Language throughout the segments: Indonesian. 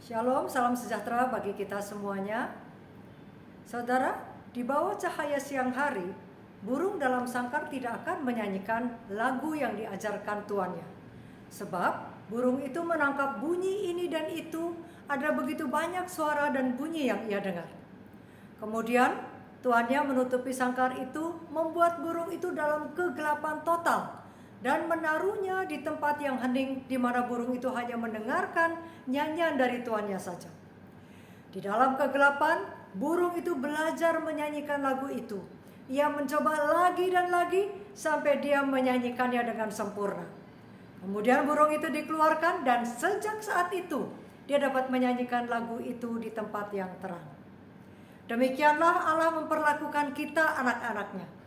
Shalom, salam sejahtera bagi kita semuanya. Saudara, di bawah cahaya siang hari, burung dalam sangkar tidak akan menyanyikan lagu yang diajarkan tuannya. Sebab burung itu menangkap bunyi ini dan itu, ada begitu banyak suara dan bunyi yang ia dengar. Kemudian tuannya menutupi sangkar itu, membuat burung itu dalam kegelapan total, dan menaruhnya di tempat yang hening, di mana burung itu hanya mendengarkan nyanyian dari tuannya saja. Di dalam kegelapan, burung itu belajar menyanyikan lagu itu. Ia mencoba lagi dan lagi sampai dia menyanyikannya dengan sempurna. Kemudian burung itu dikeluarkan dan sejak saat itu dia dapat menyanyikan lagu itu di tempat yang terang. Demikianlah Allah memperlakukan kita anak-anaknya.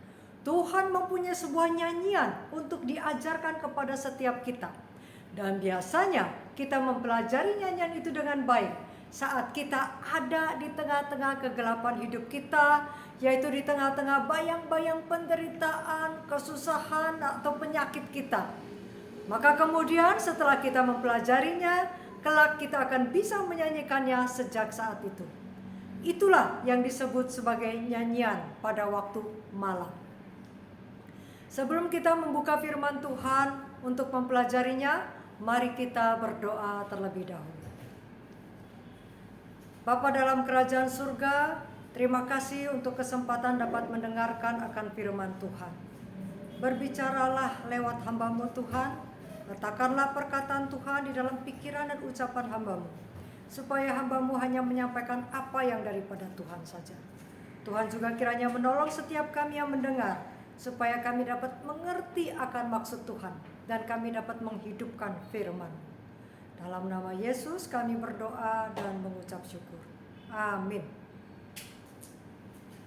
Tuhan mempunyai sebuah nyanyian untuk diajarkan kepada setiap kita. Dan biasanya kita mempelajari nyanyian itu dengan baik saat kita ada di tengah-tengah kegelapan hidup kita, yaitu di tengah-tengah bayang-bayang penderitaan, kesusahan atau penyakit kita. Maka kemudian setelah kita mempelajarinya, kelak kita akan bisa menyanyikannya sejak saat itu. Itulah yang disebut sebagai nyanyian pada waktu malam. Sebelum kita membuka firman Tuhan untuk mempelajarinya, mari kita berdoa terlebih dahulu. Bapa dalam kerajaan surga, terima kasih untuk kesempatan dapat mendengarkan akan firman Tuhan. Berbicaralah lewat hamba-Mu Tuhan, letakkanlah perkataan Tuhan di dalam pikiran dan ucapan hamba-Mu, supaya hamba-Mu hanya menyampaikan apa yang daripada Tuhan saja. Tuhan juga kiranya menolong setiap kami yang mendengar, supaya kami dapat mengerti akan maksud Tuhan dan kami dapat menghidupkan firman. Dalam nama Yesus kami berdoa dan mengucap syukur. Amin.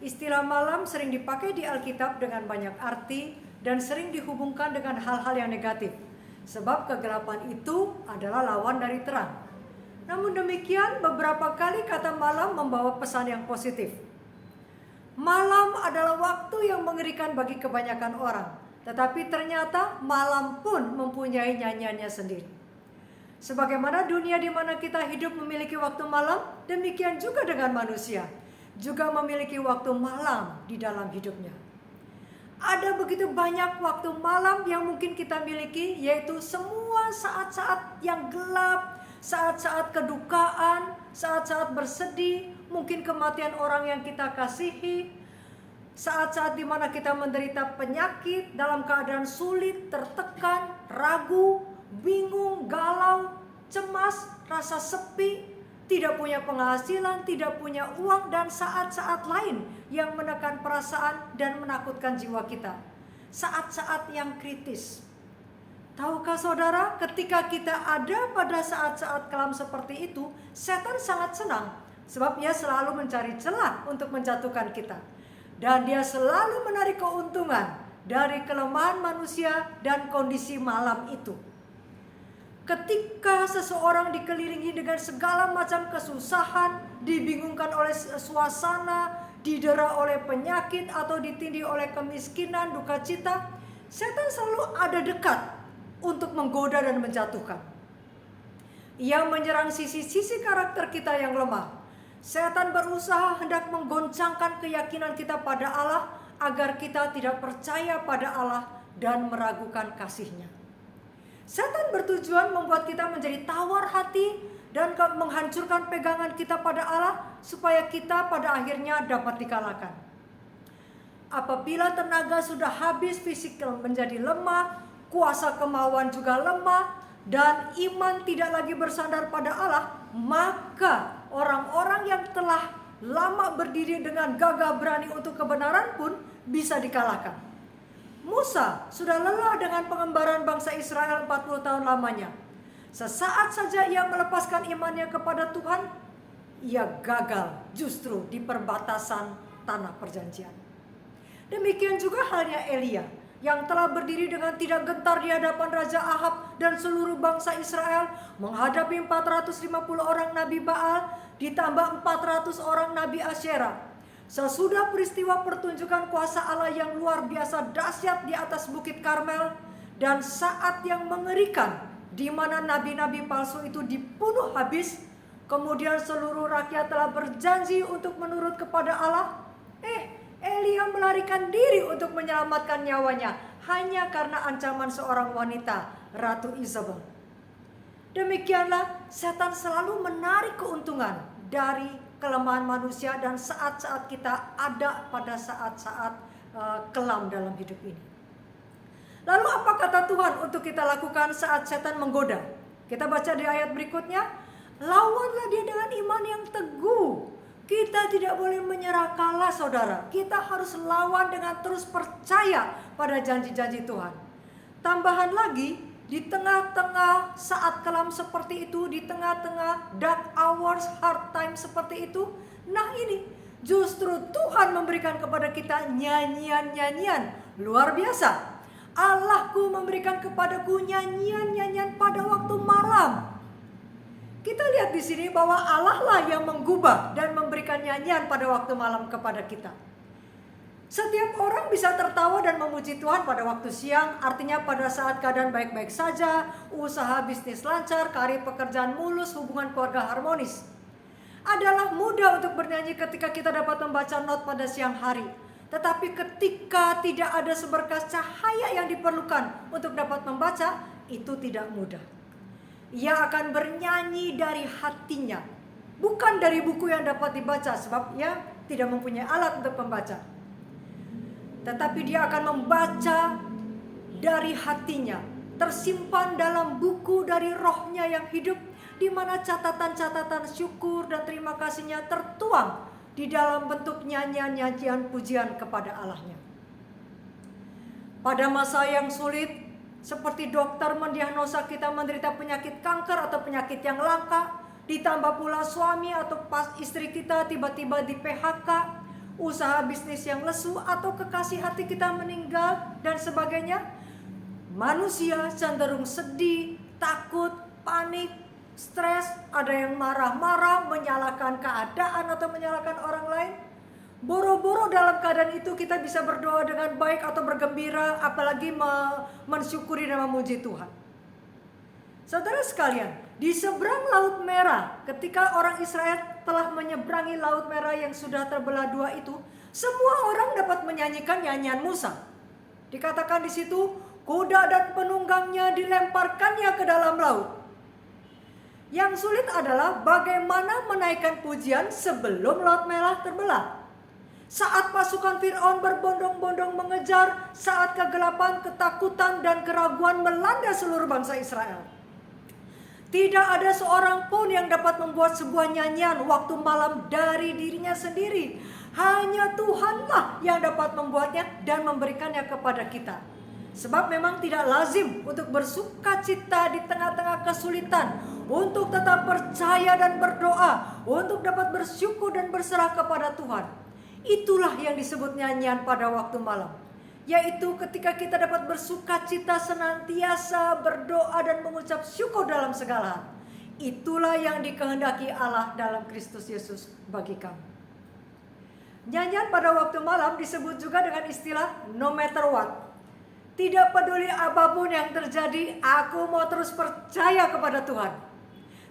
Istilah malam sering dipakai di Alkitab dengan banyak arti dan sering dihubungkan dengan hal-hal yang negatif, sebab kegelapan itu adalah lawan dari terang. Namun demikian, beberapa kali kata malam membawa pesan yang positif. Malam adalah waktu yang mengerikan bagi kebanyakan orang, tetapi ternyata malam pun mempunyai nyanyiannya sendiri. Sebagaimana dunia di mana kita hidup memiliki waktu malam, demikian juga dengan manusia, juga memiliki waktu malam di dalam hidupnya. Ada begitu banyak waktu malam yang mungkin kita miliki, yaitu semua saat-saat yang gelap, saat-saat kedukaan, saat-saat bersedih, mungkin kematian orang yang kita kasihi, saat-saat di mana kita menderita penyakit, dalam keadaan sulit, tertekan, ragu, bingung, galau, cemas, rasa sepi, tidak punya penghasilan, tidak punya uang, dan saat-saat lain yang menekan perasaan dan menakutkan jiwa kita. Saat-saat yang kritis. Tahukah saudara, ketika kita ada pada saat-saat kelam seperti itu, setan sangat senang. Sebab dia selalu mencari celah untuk menjatuhkan kita. Dan dia selalu menarik keuntungan dari kelemahan manusia dan kondisi malam itu. Ketika seseorang dikelilingi dengan segala macam kesusahan, dibingungkan oleh suasana, didera oleh penyakit atau ditindih oleh kemiskinan, duka cita, setan selalu ada dekat untuk menggoda dan menjatuhkan. Ia menyerang sisi-sisi karakter kita yang lemah. Setan berusaha hendak menggoncangkan keyakinan kita pada Allah agar kita tidak percaya pada Allah dan meragukan kasih-Nya. Setan bertujuan membuat kita menjadi tawar hati dan menghancurkan pegangan kita pada Allah supaya kita pada akhirnya dapat dikalahkan. Apabila tenaga sudah habis, fisik menjadi lemah, kuasa kemauan juga lemah, dan iman tidak lagi bersandar pada Allah, maka orang-orang yang telah lama berdiri dengan gagah berani untuk kebenaran pun bisa dikalahkan. Musa sudah lelah dengan pengembaraan bangsa Israel 40 tahun lamanya. Sesaat saja ia melepaskan imannya kepada Tuhan, ia gagal justru di perbatasan tanah perjanjian. Demikian juga halnya Elia, yang telah berdiri dengan tidak gentar di hadapan Raja Ahab dan seluruh bangsa Israel, menghadapi 450 orang Nabi Baal, ditambah 400 orang Nabi Asyera. Sesudah peristiwa pertunjukan kuasa Allah yang luar biasa dahsyat di atas Bukit Karmel, dan saat yang mengerikan di mana nabi-nabi palsu itu dibunuh habis, Kemudian seluruh rakyat telah berjanji untuk menurut kepada Allah. Elia melarikan diri untuk menyelamatkan nyawanya hanya karena ancaman seorang wanita, Ratu Izabel. Demikianlah setan selalu menarik keuntungan dari kelemahan manusia dan saat-saat kita ada pada saat-saat kelam dalam hidup ini. Lalu apa kata Tuhan untuk kita lakukan saat setan menggoda? Kita baca di ayat berikutnya, lawanlah dia dengan iman yang teguh. Kita tidak boleh menyerah kalah, saudara. Kita harus lawan dengan terus percaya pada janji-janji Tuhan. Tambahan lagi, di tengah-tengah saat kelam seperti itu, di tengah-tengah dark hours, hard time seperti itu, nah ini justru Tuhan memberikan kepada kita nyanyian-nyanyian luar biasa. Allahku memberikan kepadaku nyanyian-nyanyian pada waktu malam. Kita lihat di sini bahwa Allah lah yang menggubah dan memberikan nyanyian pada waktu malam kepada kita. Setiap orang bisa tertawa dan memuji Tuhan pada waktu siang, artinya pada saat keadaan baik-baik saja, usaha bisnis lancar, karir pekerjaan mulus, hubungan keluarga harmonis. Adalah mudah untuk bernyanyi ketika kita dapat membaca not pada siang hari. Tetapi ketika tidak ada seberkas cahaya yang diperlukan untuk dapat membaca, itu tidak mudah. Ia akan bernyanyi dari hatinya, bukan dari buku yang dapat dibaca, sebab ia tidak mempunyai alat untuk membaca. Tetapi dia akan membaca dari hatinya, tersimpan dalam buku dari rohnya yang hidup, di mana catatan-catatan syukur dan terima kasihnya tertuang di dalam bentuk nyanyian-nyanyian pujian kepada Allahnya. Pada masa yang sulit, seperti dokter mendiagnosa kita menderita penyakit kanker atau penyakit yang langka, ditambah pula suami atau istri kita tiba-tiba di PHK, usaha bisnis yang lesu, atau kekasih hati kita meninggal dan sebagainya. Manusia cenderung sedih, takut, panik, stres, ada yang marah-marah, menyalahkan keadaan atau menyalahkan orang lain. Boro-boro dalam keadaan itu kita bisa berdoa dengan baik atau bergembira, apalagi mensyukuri dan memuji Tuhan. Saudara sekalian, di seberang Laut Merah, ketika orang Israel telah menyeberangi Laut Merah yang sudah terbelah dua itu, semua orang dapat menyanyikan nyanyian Musa. Dikatakan di situ, kuda dan penunggangnya dilemparkannya ke dalam laut. Yang sulit adalah bagaimana menaikkan pujian sebelum Laut Merah terbelah. Saat pasukan Fir'aun berbondong-bondong mengejar, saat kegelapan, ketakutan, dan keraguan melanda seluruh bangsa Israel. Tidak ada seorang pun yang dapat membuat sebuah nyanyian waktu malam dari dirinya sendiri. Hanya Tuhanlah yang dapat membuatnya dan memberikannya kepada kita. Sebab memang tidak lazim untuk bersuka cita di tengah-tengah kesulitan, untuk tetap percaya dan berdoa, untuk dapat bersyukur dan berserah kepada Tuhan. Itulah yang disebut nyanyian pada waktu malam, yaitu ketika kita dapat bersuka cita senantiasa berdoa dan mengucap syukur dalam segala hal. Itulah yang dikehendaki Allah dalam Kristus Yesus bagi kami. Nyanyian pada waktu malam disebut juga dengan istilah no matter what. Tidak peduli apapun yang terjadi, aku mau terus percaya kepada Tuhan.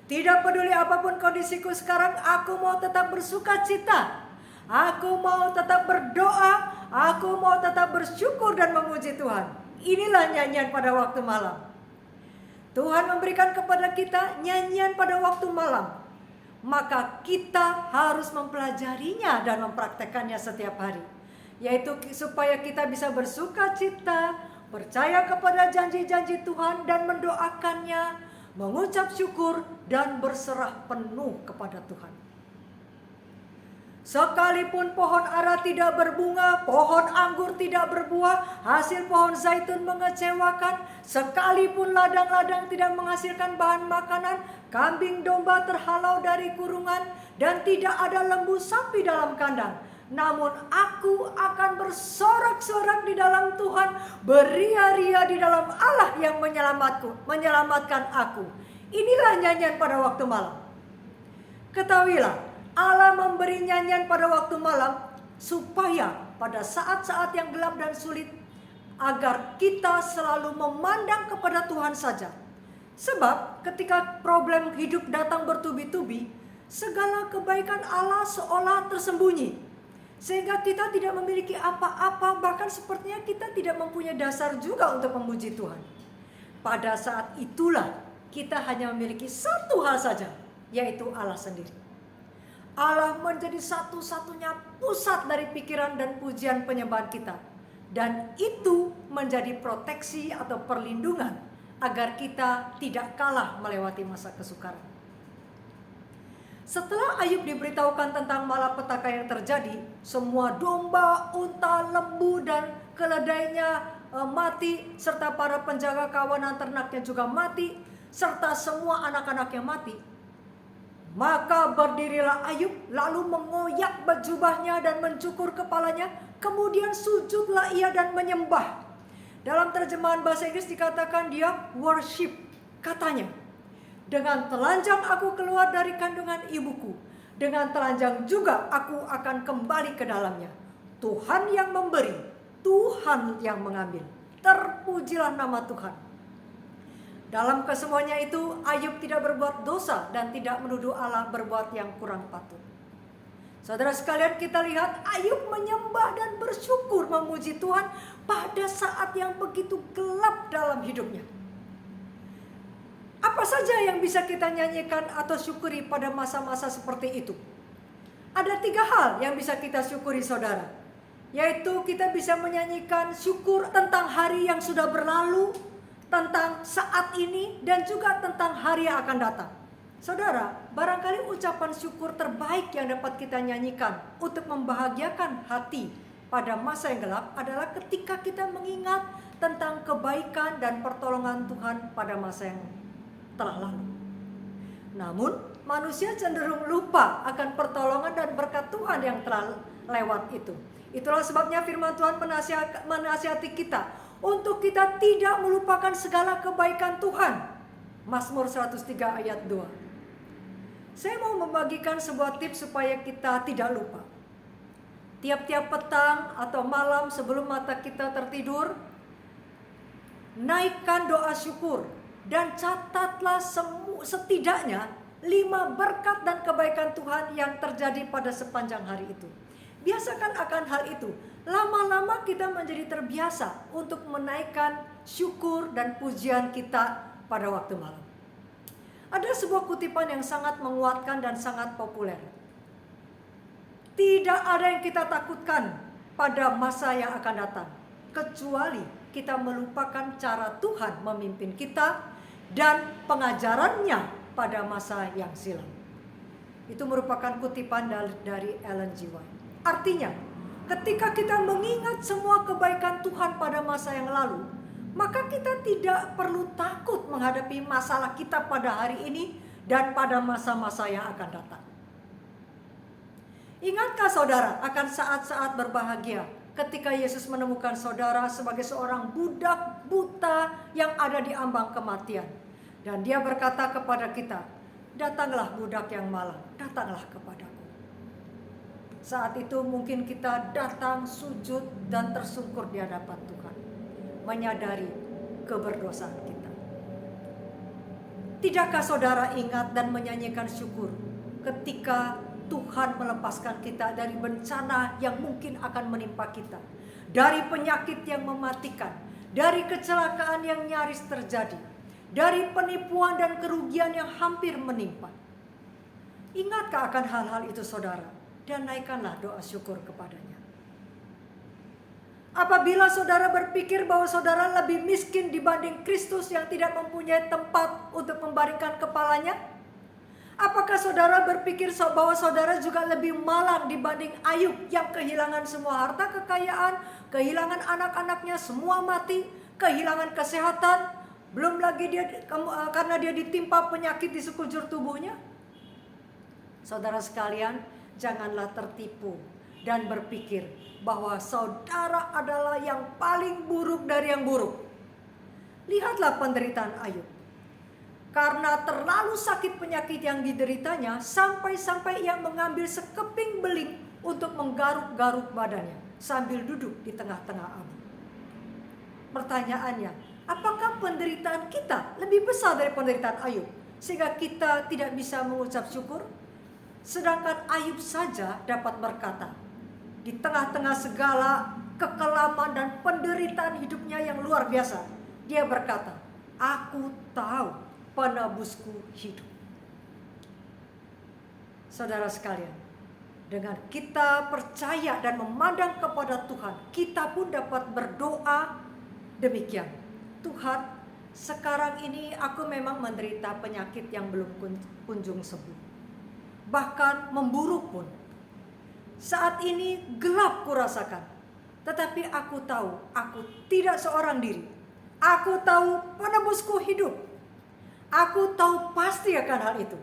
Tidak peduli apapun kondisiku sekarang, aku mau tetap bersuka cita. Aku mau tetap berdoa, aku mau tetap bersyukur dan memuji Tuhan. Inilah nyanyian pada waktu malam. Tuhan memberikan kepada kita nyanyian pada waktu malam. Maka kita harus mempelajarinya dan mempraktekannya setiap hari. Yaitu supaya kita bisa bersuka cita, percaya kepada janji-janji Tuhan dan mendoakannya, mengucap syukur dan berserah penuh kepada Tuhan. Sekalipun pohon ara tidak berbunga, pohon anggur tidak berbuah, hasil pohon zaitun mengecewakan, sekalipun ladang-ladang tidak menghasilkan bahan makanan, kambing domba terhalau dari kurungan, dan tidak ada lembu sapi dalam kandang. Namun aku akan bersorak-sorak di dalam Tuhan, beria-ria di dalam Allah yang menyelamatkan aku. Inilah nyanyian pada waktu malam. Ketahuilah, Allah memberi nyanyian pada waktu malam supaya pada saat-saat yang gelap dan sulit, agar kita selalu memandang kepada Tuhan saja. Sebab ketika problem hidup datang bertubi-tubi, segala kebaikan Allah seolah tersembunyi, sehingga kita tidak memiliki apa-apa, bahkan sepertinya kita tidak mempunyai dasar juga untuk memuji Tuhan. Pada saat itulah kita hanya memiliki satu hal saja, yaitu Allah sendiri. Allah menjadi satu-satunya pusat dari pikiran dan pujian penyembahan kita. Dan itu menjadi proteksi atau perlindungan agar kita tidak kalah melewati masa kesukaran. Setelah Ayub diberitahukan tentang malapetaka yang terjadi, semua domba, unta, lembu, dan keledainya mati, serta para penjaga kawanan ternaknya juga mati, serta semua anak-anaknya mati. Maka berdirilah Ayub, lalu mengoyak jubahnya dan mencukur kepalanya, kemudian sujudlah ia dan menyembah. Dalam terjemahan bahasa Inggris dikatakan dia worship, katanya, dengan telanjang aku keluar dari kandungan ibuku, dengan telanjang juga aku akan kembali ke dalamnya. Tuhan yang memberi, Tuhan yang mengambil. Terpujilah nama Tuhan. Dalam kesemuanya itu, Ayub tidak berbuat dosa dan tidak menuduh Allah berbuat yang kurang patut. Saudara sekalian, kita lihat Ayub menyembah dan bersyukur memuji Tuhan pada saat yang begitu gelap dalam hidupnya. Apa saja yang bisa kita nyanyikan atau syukuri pada masa-masa seperti itu? Ada 3 hal yang bisa kita syukuri, saudara. Yaitu kita bisa menyanyikan syukur tentang hari yang sudah berlalu, tentang saat ini, dan juga tentang hari yang akan datang. Saudara, barangkali ucapan syukur terbaik yang dapat kita nyanyikan untuk membahagiakan hati pada masa yang gelap adalah ketika kita mengingat tentang kebaikan dan pertolongan Tuhan pada masa yang telah lalu. Namun, manusia cenderung lupa akan pertolongan dan berkat Tuhan yang telah lewat itu. Itulah sebabnya firman Tuhan menasihati kita untuk kita tidak melupakan segala kebaikan Tuhan. Mazmur 103 ayat 2. Saya mau membagikan sebuah tips supaya kita tidak lupa. Tiap-tiap petang atau malam sebelum mata kita tertidur, naikkan doa syukur dan catatlah setidaknya 5 berkat dan kebaikan Tuhan yang terjadi pada sepanjang hari itu. Biasakan akan hal itu. Lama-lama kita menjadi terbiasa untuk menaikkan syukur dan pujian kita pada waktu malam. Ada sebuah kutipan yang sangat menguatkan dan sangat populer. Tidak ada yang kita takutkan pada masa yang akan datang, kecuali kita melupakan cara Tuhan memimpin kita dan pengajarannya pada masa yang silam. Itu merupakan kutipan dari Ellen G. White. Artinya, ketika kita mengingat semua kebaikan Tuhan pada masa yang lalu, maka kita tidak perlu takut menghadapi masalah kita pada hari ini dan pada masa-masa yang akan datang. Ingatkah saudara akan saat-saat berbahagia ketika Yesus menemukan saudara sebagai seorang budak buta yang ada di ambang kematian. Dan dia berkata kepada kita, datanglah budak yang malang, datanglah kepadaku. Saat itu mungkin kita datang sujud dan tersungkur di hadapan Tuhan, menyadari keberdosaan kita. Tidakkah saudara ingat dan menyanyikan syukur ketika Tuhan melepaskan kita dari bencana yang mungkin akan menimpa kita, dari penyakit yang mematikan, dari kecelakaan yang nyaris terjadi, dari penipuan dan kerugian yang hampir menimpa? Ingatkah akan hal-hal itu saudara? Dan naikkanlah doa syukur kepadanya. Apabila saudara berpikir bahwa saudara lebih miskin dibanding Kristus yang tidak mempunyai tempat untuk membaringkan kepalanya, apakah saudara berpikir bahwa saudara juga lebih malang dibanding Ayub yang kehilangan semua harta kekayaan, kehilangan anak-anaknya semua mati, kehilangan kesehatan, belum lagi karena dia ditimpa penyakit di sekujur tubuhnya? Saudara sekalian, janganlah tertipu dan berpikir bahwa saudara adalah yang paling buruk dari yang buruk. Lihatlah penderitaan Ayub. Karena terlalu sakit penyakit yang dideritanya, sampai-sampai ia mengambil sekeping beling untuk menggaruk-garuk badannya sambil duduk di tengah-tengah abu. Pertanyaannya, apakah penderitaan kita lebih besar dari penderitaan Ayub sehingga kita tidak bisa mengucap syukur? Sedangkan Ayub saja dapat berkata, di tengah-tengah segala kekelaman dan penderitaan hidupnya yang luar biasa, dia berkata, aku tahu penebusku hidup. Saudara sekalian, dengan kita percaya dan memandang kepada Tuhan, kita pun dapat berdoa demikian. Tuhan, sekarang ini aku memang menderita penyakit yang belum kunjung sembuh. Bahkan memburuk pun. Saat ini gelap kurasakan. Tetapi aku tahu, aku tidak seorang diri. Aku tahu penebusku hidup. Aku tahu pasti akan hal itu.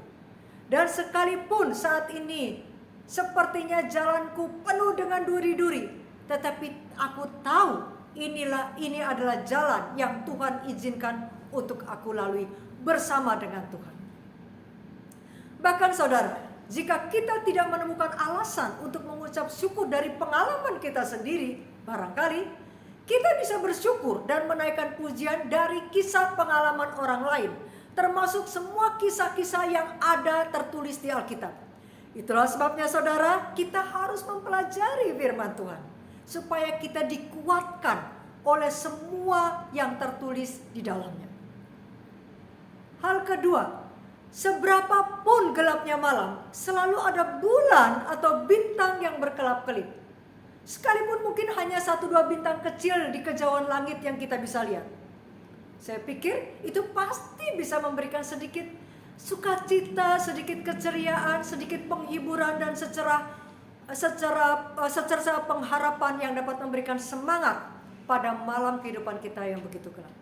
Dan sekalipun saat ini sepertinya jalanku penuh dengan duri-duri, tetapi aku tahu ini adalah jalan yang Tuhan izinkan untuk aku lalui bersama dengan Tuhan. Bahkan saudara, jika kita tidak menemukan alasan untuk mengucap syukur dari pengalaman kita sendiri, barangkali kita bisa bersyukur dan menaikkan pujian dari kisah pengalaman orang lain, termasuk semua kisah-kisah yang ada tertulis di Alkitab. Itulah sebabnya saudara, kita harus mempelajari firman Tuhan, supaya kita dikuatkan oleh semua yang tertulis di dalamnya. Hal kedua, seberapapun gelapnya malam, selalu ada bulan atau bintang yang berkelap-kelip. Sekalipun mungkin hanya 1-2 bintang kecil di kejauhan langit yang kita bisa lihat. Saya pikir itu pasti bisa memberikan sedikit sukacita, sedikit keceriaan, sedikit penghiburan, dan secara pengharapan yang dapat memberikan semangat pada malam kehidupan kita yang begitu gelap.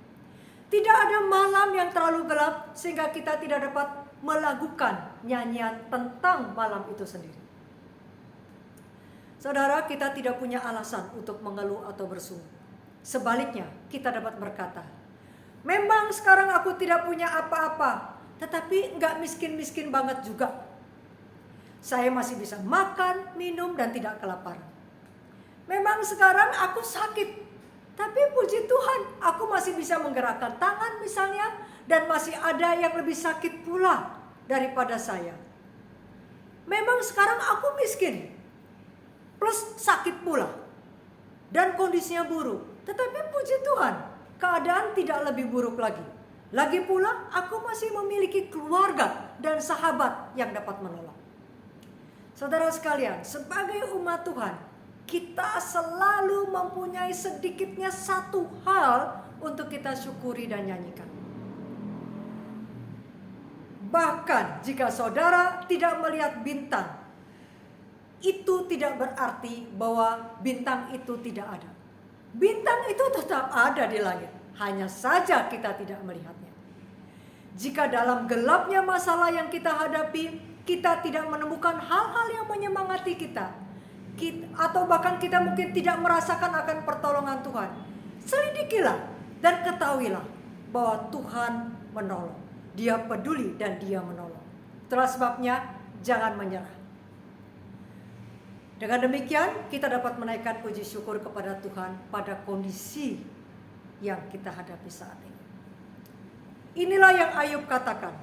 Tidak ada malam yang terlalu gelap sehingga kita tidak dapat melakukan nyanyian tentang malam itu sendiri. Saudara, kita tidak punya alasan untuk mengeluh atau bersungut. Sebaliknya, kita dapat berkata, memang sekarang aku tidak punya apa-apa, tetapi nggak miskin-miskin banget juga. Saya masih bisa makan, minum, dan tidak kelaparan. Memang sekarang aku sakit, tapi puji Tuhan, aku masih bisa menggerakkan tangan misalnya, dan masih ada yang lebih sakit pula daripada saya. Memang sekarang aku miskin, plus sakit pula, dan kondisinya buruk. Tetapi puji Tuhan, keadaan tidak lebih buruk lagi. Lagi pula, aku masih memiliki keluarga dan sahabat yang dapat menolong. Saudara sekalian, sebagai umat Tuhan, kita selalu mempunyai sedikitnya satu hal untuk kita syukuri dan nyanyikan. Bahkan jika saudara tidak melihat bintang, itu tidak berarti bahwa bintang itu tidak ada. Bintang itu tetap ada di langit, hanya saja kita tidak melihatnya. Jika dalam gelapnya masalah yang kita hadapi, kita tidak menemukan hal-hal yang menyemangati kita, atau bahkan kita mungkin tidak merasakan akan pertolongan Tuhan, selidikilah dan ketahuilah bahwa Tuhan menolong. Dia peduli dan Dia menolong. Itulah sebabnya jangan menyerah. Dengan demikian kita dapat menaikkan puji syukur kepada Tuhan pada kondisi yang kita hadapi saat ini. Inilah yang Ayub katakan.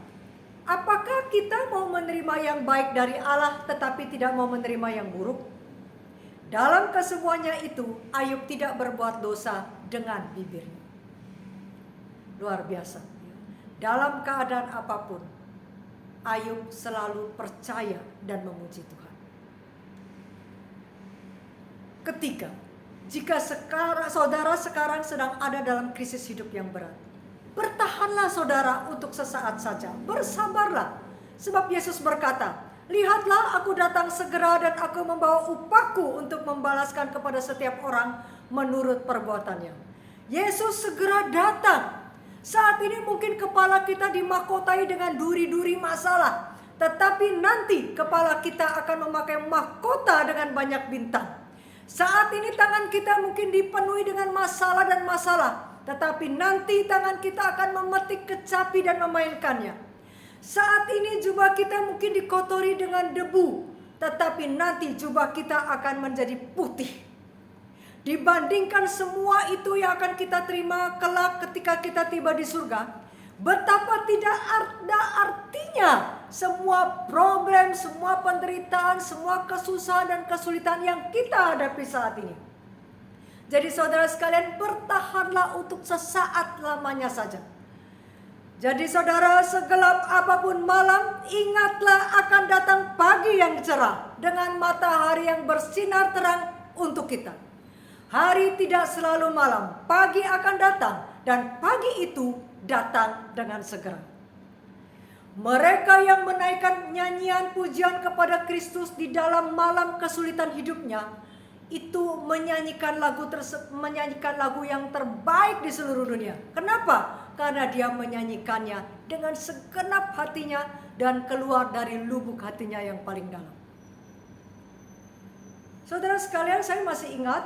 Apakah kita mau menerima yang baik dari Allah tetapi tidak mau menerima yang buruk? Dalam kesemuanya itu, Ayub tidak berbuat dosa dengan bibirnya. Luar biasa. Dalam keadaan apapun, Ayub selalu percaya dan memuji Tuhan. Ketiga, jika saudara sekarang sedang ada dalam krisis hidup yang berat, bertahanlah saudara untuk sesaat saja, bersabarlah. Sebab Yesus berkata, lihatlah aku datang segera dan aku membawa upahku untuk membalaskan kepada setiap orang menurut perbuatannya. Yesus segera datang. Saat ini mungkin kepala kita dimahkotai dengan duri-duri masalah, tetapi nanti kepala kita akan memakai mahkota dengan banyak bintang. Saat ini tangan kita mungkin dipenuhi dengan masalah dan masalah, tetapi nanti tangan kita akan memetik kecapi dan memainkannya. Saat ini jubah kita mungkin dikotori dengan debu, tetapi nanti jubah kita akan menjadi putih. Dibandingkan semua itu yang akan kita terima kelak ketika kita tiba di surga, betapa tidak ada artinya semua problem, semua penderitaan, semua kesusahan dan kesulitan yang kita hadapi saat ini. Jadi saudara sekalian, bertahanlah untuk sesaat lamanya saja. Jadi saudara, segelap apapun malam, ingatlah akan datang pagi yang cerah dengan matahari yang bersinar terang untuk kita. Hari tidak selalu malam, pagi akan datang, dan pagi itu datang dengan segera. Mereka yang menaikkan nyanyian pujian kepada Kristus di dalam malam kesulitan hidupnya, itu menyanyikan lagu yang terbaik di seluruh dunia. Kenapa? Karena dia menyanyikannya dengan segenap hatinya dan keluar dari lubuk hatinya yang paling dalam. Saudara sekalian, saya masih ingat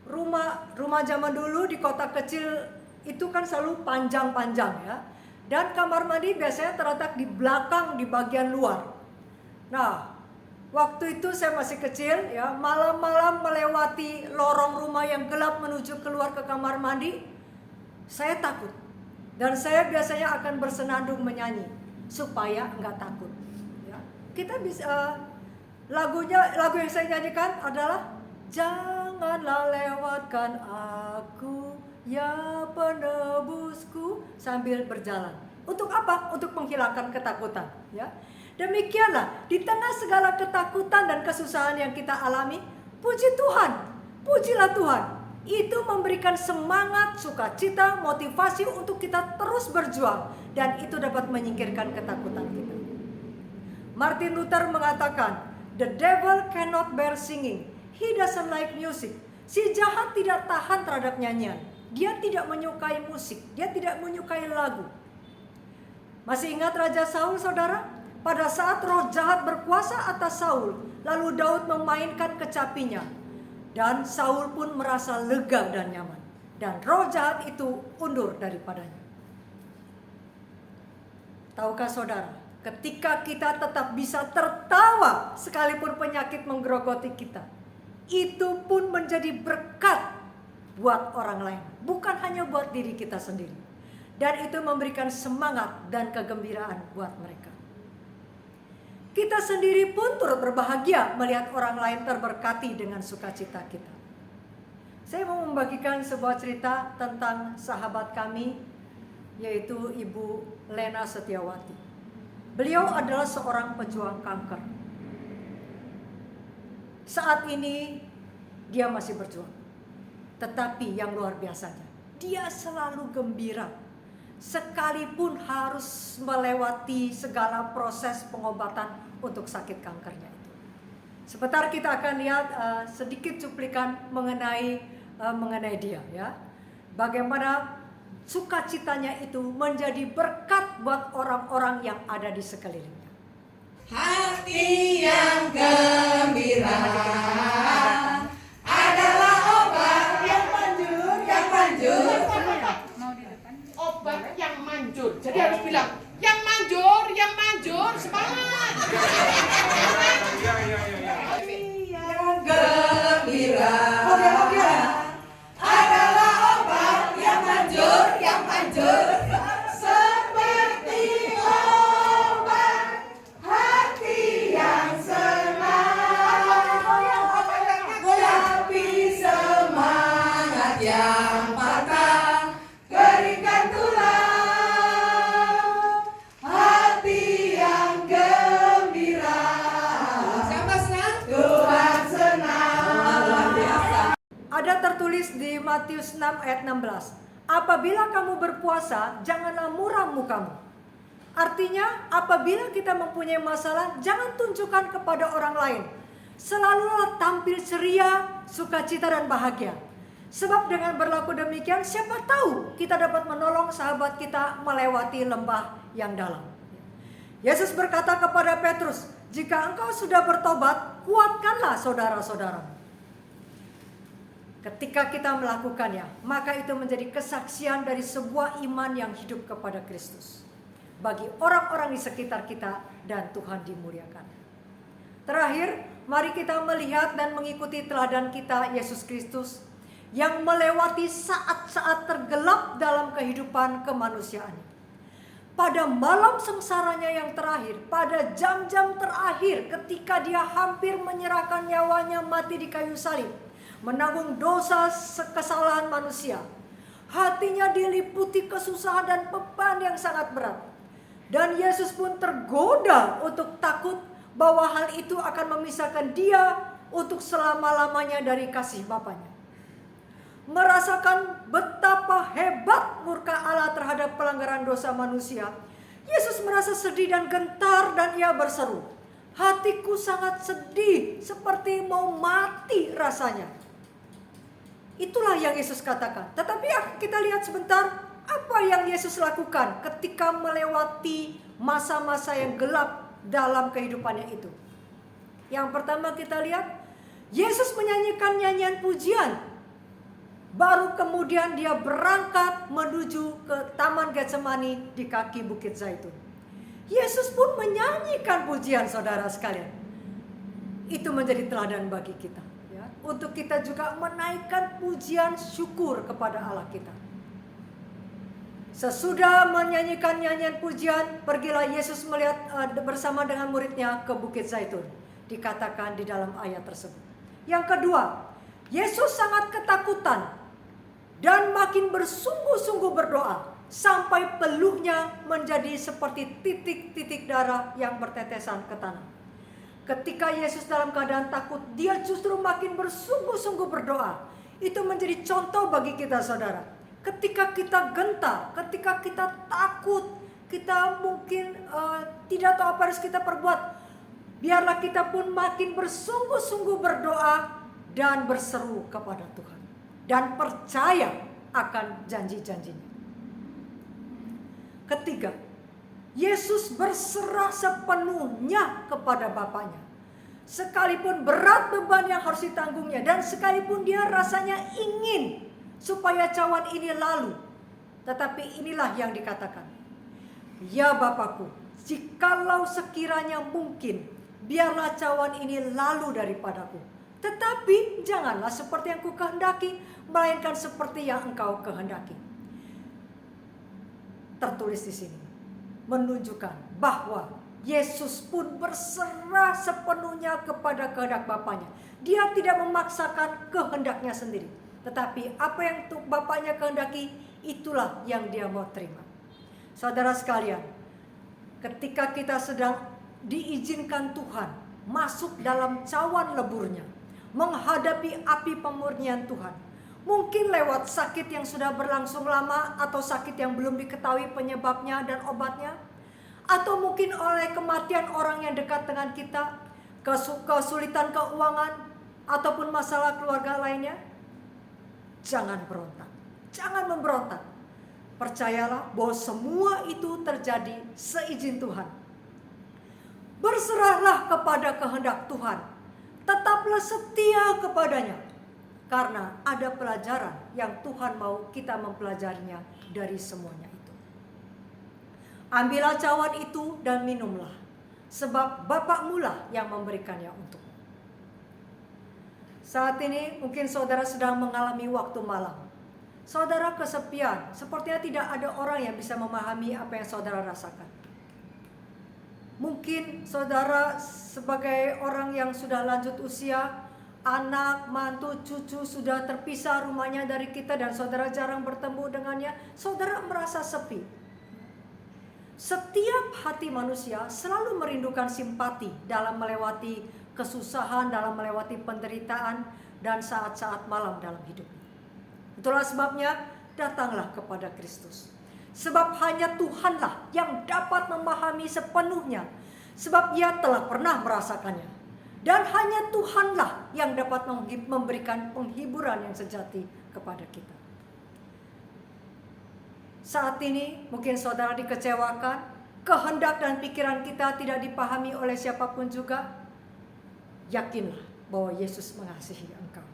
rumah zaman dulu di kota kecil itu kan selalu panjang-panjang ya. Dan kamar mandi biasanya terletak di belakang di bagian luar. Nah, waktu itu saya masih kecil ya, malam-malam melewati lorong rumah yang gelap menuju keluar ke kamar mandi, saya takut. Dan saya biasanya akan bersenandung menyanyi supaya enggak takut. Ya. Kita bisa lagu yang saya nyanyikan adalah janganlah lewatkan aku ya penebusku sambil berjalan. Untuk apa? Untuk menghilangkan ketakutan. Ya. Demikianlah, di tengah segala ketakutan dan kesusahan yang kita alami, puji Tuhan, pujilah Tuhan. Itu memberikan semangat, sukacita, motivasi untuk kita terus berjuang. Dan itu dapat menyingkirkan ketakutan kita. Martin Luther mengatakan, the devil cannot bear singing. He doesn't like music. Si jahat tidak tahan terhadap nyanyian. Dia tidak menyukai musik, dia tidak menyukai lagu. Masih ingat Raja Saul, saudara? Pada saat roh jahat berkuasa atas Saul, lalu Daud memainkan kecapinya. Dan Saul pun merasa lega dan nyaman. Dan roh jahat itu undur daripadanya. Tahukah saudara, ketika kita tetap bisa tertawa sekalipun penyakit menggerogoti kita, itu pun menjadi berkat buat orang lain, bukan hanya buat diri kita sendiri. Dan itu memberikan semangat dan kegembiraan buat mereka. Kita sendiri pun turut berbahagia melihat orang lain terberkati dengan sukacita kita. Saya mau membagikan sebuah cerita tentang sahabat kami, yaitu Ibu Lena Setiawati. Beliau adalah seorang pejuang kanker. Saat ini dia masih berjuang. Tetapi yang luar biasanya, dia selalu gembira. Sekalipun harus melewati segala proses pengobatan untuk sakit kankernya itu. Sebentar kita akan lihat sedikit cuplikan mengenai dia ya. Bagaimana sukacitanya itu menjadi berkat buat orang-orang yang ada di sekelilingnya. Hati yang gembira adalah obat yang manjur, obat yang manjur. Jadi harus bilang yang manjur, semangat. Hati yang gembira adalah obat yang manjur, seperti obat hati yang senang, tapi semangat yang patah berikan tulang. Hati yang gembira, siapa senang? Tuhan senang. Ada tertulis di Matius 6 ayat 16. Apabila kamu berpuasa, janganlah muram mukamu. Artinya, apabila kita mempunyai masalah, jangan tunjukkan kepada orang lain. Selalulah tampil ceria, sukacita dan bahagia. Sebab dengan berlaku demikian, siapa tahu kita dapat menolong sahabat kita melewati lembah yang dalam. Yesus berkata kepada Petrus, jika engkau sudah bertobat, kuatkanlah saudara-saudaramu. Ketika kita melakukannya, maka itu menjadi kesaksian dari sebuah iman yang hidup kepada Kristus bagi orang-orang di sekitar kita, dan Tuhan dimuliakan. Terakhir, mari kita melihat dan mengikuti teladan kita Yesus Kristus yang melewati saat-saat tergelap dalam kehidupan kemanusiaan. pada malam sengsaranya yang terakhir, pada jam-jam terakhir ketika dia hampir menyerahkan nyawanya mati di kayu salib, menanggung dosa kesalahan manusia. Hatinya diliputi kesusahan dan beban yang sangat berat. Dan Yesus pun tergoda untuk takut bahwa hal itu akan memisahkan dia untuk selama-lamanya dari kasih Bapanya. Merasakan betapa hebat murka Allah terhadap pelanggaran dosa manusia, Yesus merasa sedih dan gentar dan ia berseru, "Hatiku sangat sedih, seperti mau mati rasanya." Itulah yang Yesus katakan. Tetapi kita lihat sebentar apa yang Yesus lakukan ketika melewati masa-masa yang gelap dalam kehidupannya itu. Yang pertama kita lihat, Yesus menyanyikan nyanyian pujian. Baru kemudian dia berangkat menuju ke Taman Getsemani di kaki Bukit Zaitun. Yesus pun menyanyikan pujian, saudara sekalian. Itu menjadi teladan bagi kita, ya, untuk kita juga menaikkan pujian syukur kepada Allah kita. Sesudah menyanyikan nyanyian pujian, pergilah Yesus melihat bersama dengan muridnya ke Bukit Zaitun. Dikatakan di dalam ayat tersebut. Yang kedua, Yesus sangat ketakutan dan makin bersungguh-sungguh berdoa sampai peluhnya menjadi seperti titik-titik darah yang bertetesan ke tanah. Ketika Yesus dalam keadaan takut, dia justru makin bersungguh-sungguh berdoa. Itu menjadi contoh bagi kita, saudara. Ketika kita gentar, ketika kita takut, kita mungkin tidak tahu apa harus kita perbuat, biarlah kita pun makin bersungguh-sungguh berdoa dan berseru kepada Tuhan. Dan percaya akan janji-janjinya. Ketiga, Yesus berserah sepenuhnya kepada Bapaknya. Sekalipun berat beban yang harus ditanggungnya, dan sekalipun dia rasanya ingin supaya cawan ini lalu, tetapi inilah yang dikatakan, "Ya Bapakku, jikalau sekiranya mungkin, biarlah cawan ini lalu daripadaku. Tetapi janganlah seperti yang ku kehendaki, melainkan seperti yang engkau kehendaki." Tertulis di sini menunjukkan bahwa Yesus pun berserah sepenuhnya kepada kehendak Bapaknya. Dia tidak memaksakan kehendaknya sendiri, tetapi apa yang Bapaknya kehendaki, itulah yang dia mau terima. Saudara sekalian, ketika kita sedang diizinkan Tuhan masuk dalam cawan leburnya, menghadapi api pemurnian Tuhan, mungkin lewat sakit yang sudah berlangsung lama, atau sakit yang belum diketahui penyebabnya dan obatnya, atau mungkin oleh kematian orang yang dekat dengan kita, kesulitan keuangan, ataupun masalah keluarga lainnya. Jangan berontak, jangan memberontak. Percayalah bahwa semua itu terjadi seizin Tuhan. Berserahlah kepada kehendak Tuhan, tetaplah setia kepadanya, karena ada pelajaran yang Tuhan mau kita mempelajarinya dari semuanya itu. Ambillah cawan itu dan minumlah, sebab Bapakmu lah yang memberikannya untukmu. Saat ini mungkin saudara sedang mengalami waktu malam. Saudara kesepian, sepertinya tidak ada orang yang bisa memahami apa yang saudara rasakan. Mungkin saudara sebagai orang yang sudah lanjut usia, anak, mantu, cucu sudah terpisah rumahnya dari kita, dan saudara jarang bertemu dengannya, saudara merasa sepi. Setiap hati manusia selalu merindukan simpati dalam melewati kesusahan, dalam melewati penderitaan, dan saat-saat malam dalam hidupnya. Itulah sebabnya datanglah kepada Kristus. Sebab hanya Tuhanlah yang dapat memahami sepenuhnya, sebab Ia telah pernah merasakannya. Dan hanya Tuhanlah yang dapat memberikan penghiburan yang sejati kepada kita. Saat ini mungkin saudara dikecewakan, kehendak dan pikiran kita tidak dipahami oleh siapapun juga. Yakinlah bahwa Yesus mengasihi engkau.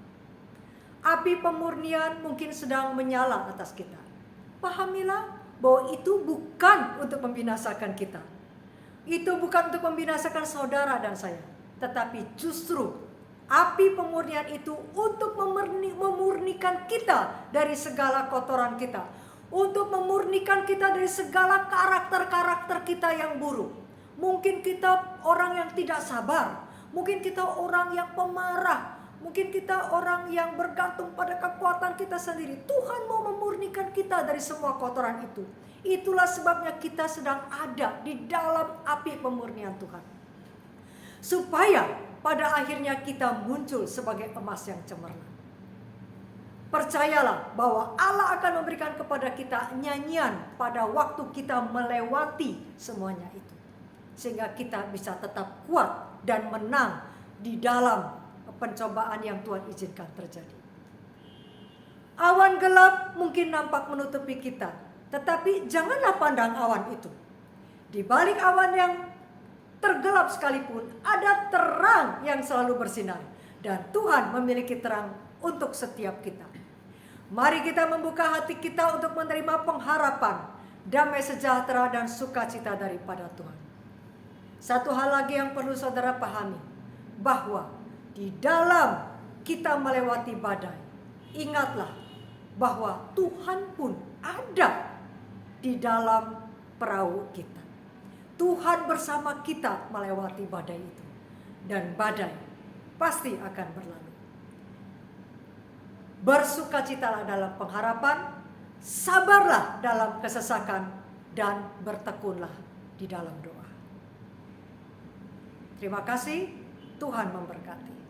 Api pemurnian mungkin sedang menyala atas kita. Pahamilah bahwa itu bukan untuk membinasakan kita. Itu bukan untuk membinasakan saudara dan saya, tetapi justru api pemurnian itu untuk memurnikan kita dari segala kotoran kita, untuk memurnikan kita dari segala karakter-karakter kita yang buruk. Mungkin kita orang yang tidak sabar, mungkin kita orang yang pemarah, mungkin kita orang yang bergantung pada kekuatan kita sendiri. Tuhan mau memurnikan kita dari semua kotoran itu. Itulah sebabnya kita sedang ada di dalam api pemurnian Tuhan. Supaya pada akhirnya kita muncul sebagai emas yang cemerlang. Percayalah bahwa Allah akan memberikan kepada kita nyanyian pada waktu kita melewati semuanya itu. Sehingga kita bisa tetap kuat dan menang di dalam pencobaan yang Tuhan izinkan terjadi. Awan gelap mungkin nampak menutupi kita, tetapi janganlah pandang awan itu. Di balik awan yang tergelap sekalipun, ada terang yang selalu bersinar. Dan Tuhan memiliki terang untuk setiap kita. Mari kita membuka hati kita untuk menerima pengharapan, damai sejahtera dan sukacita daripada Tuhan. Satu hal lagi yang perlu saudara pahami, bahwa di dalam kita melewati badai, ingatlah bahwa Tuhan pun ada di dalam perahu kita. Tuhan bersama kita melewati badai itu. Dan badai pasti akan berlalu. Bersukacitalah dalam pengharapan, sabarlah dalam kesesakan, dan bertekunlah di dalam doa. Terima kasih, Tuhan memberkati.